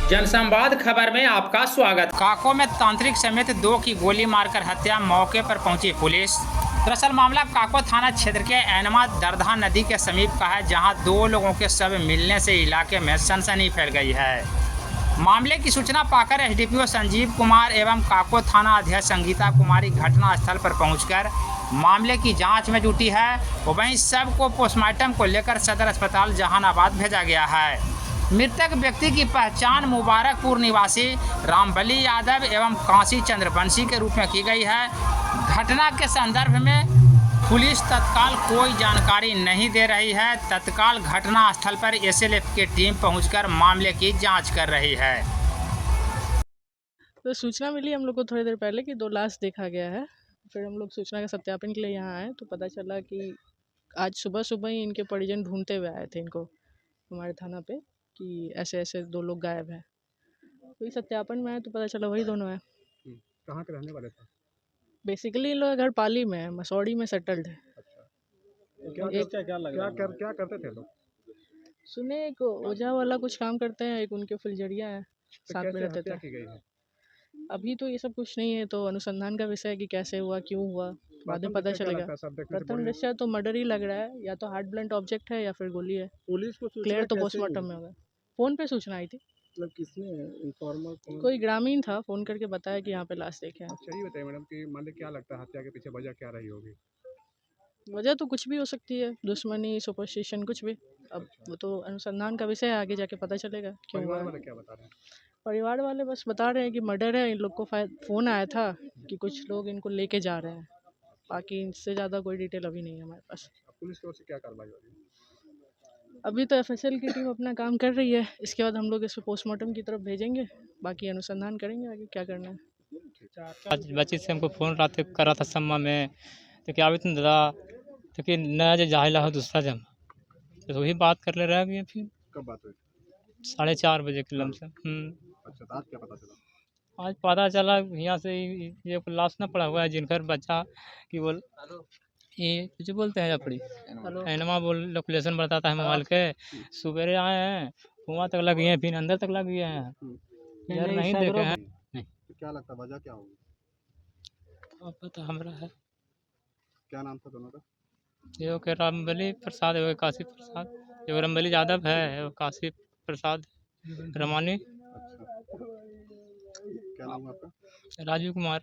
जनसंवाद खबर में आपका स्वागत। काको में तांत्रिक समेत 2 की गोली मारकर हत्या, मौके पर पहुंची पुलिस। दरअसल मामला काको थाना क्षेत्र के ऐनमा दरधा नदी के समीप का है, जहां 2 लोगों के शव मिलने से इलाके में सनसनी फैल गई है। मामले की सूचना पाकर एसडीपीओ संजीव कुमार एवं काको थाना अध्यक्ष संगीता कुमारी घटना स्थल पर पहुंचकर मामले की जांच में जुटी है। वहीं शव को पोस्टमार्टम को लेकर सदर अस्पताल जहानाबाद भेजा गया है। मृतक व्यक्ति की पहचान मुबारकपुर निवासी रामबली यादव एवं कांसी चंद्रवंशी के रूप में की गई है। घटना के संदर्भ में पुलिस तत्काल कोई जानकारी नहीं दे रही है। तत्काल घटना स्थल पर एसएलएफ की टीम पहुंचकर मामले की जांच कर रही है। तो सूचना मिली हम लोग को थोड़ी देर पहले कि 2 लाश देखा गया है। फिर हम लोग सूचना के सत्यापन के लिए यहाँ आए तो पता चला कि आज सुबह ही इनके परिजन ढूंढते हुए आए थे इनको हमारे थाना पे कि ऐसे 2 लोग गायब हैं। तो सत्यापन में आए तो पता चला वही दोनों हैं। कहाँ के रहने वाले थे? बेसिकली इन लोग घर पाली में है, मसौड़ी में सेटल्ड है। अच्छा, तो क्या करते थे लोग? सुने एक ओझा वाला कुछ काम करते हैं, एक उनके फुलझड़िया है, तो साथ में रहते हत्या थे। की गई है? अभी तो ये सब कुछ नहीं है, तो अनुसंधान का विषय है कि कैसे हुआ, क्यों हुआ, बाद में पता चलेगा। प्रथम दृष्टया तो मर्डर ही लग रहा है, या तो हार्ट ब्लंट ऑब्जेक्ट है या फिर गोली है। पुलिस को क्लियर तो पोस्टमार्टम में होगा। फोन पे सूचना आई थी, मतलब किसने इन्फॉर्मर कोई ग्रामीण था, फोन करके बताया कि यहाँ पे लाश देखे हैं। अच्छा, ये बताइए मैडम कि मान ली क्या लगता है हत्या के पीछे वजह क्या रही होगी? वजह तो कुछ भी हो सकती है, दुश्मनी, सुपरस्टिशन, कुछ भी। अब वो तो अनुसंधान का विषय है, आगे जाके पता चलेगा क्यों हुआ परिवार है। वाले क्या बता रहे हैं? परिवार वाले बस बता रहे हैं कि मर्डर है। इन लोग को फ़ोन आया था कि कुछ लोग इनको लेके जा रहे हैं। बाकी इससे ज़्यादा कोई डिटेल अभी नहीं है हमारे पास। अब पुलिस की ओर से क्या कार्रवाई हो रही है? अभी तो एफएसएल की टीम अपना काम कर रही है। इसके बाद हम लोग इसको पोस्टमार्टम की तरफ भेजेंगे, बाकी अनुसंधान करेंगे आगे क्या करना है। आज बच्ची से हमको फ़ोन रात कर रहा था सम्मा में, तो क्या अभी तुम दादा तो कि नया जो जाहिला हो दूसरा जम, तो वही बात कर ले रहा है। फिर कब बात हुई? 4:30 बजे के लमसम। अच्छा, तो आज क्या पता चला? आज पता चला यहाँ से ये लाश ना पड़ा हुआ है जिनकर बच्चा कि बोल ये कुछ बोलते हैं अपड़ी एनमा बोल लोकेशन बताता है मोबाइल के। सवेरे आए हैं, कुआं तक लग गए हैं, फिर अंदर तक लग गए हैं, इधर नहीं देखे हैं। तो क्या लगता है वजह क्या होगी? अब पता हमरा है, क्या नाम था दोनों का? ये के रामबली प्रसाद है, काशी प्रसाद, ये रामबली यादव है, वो काशी प्रसाद रमानी। अच्छा, क्या नाम है आपका? राजू कुमार।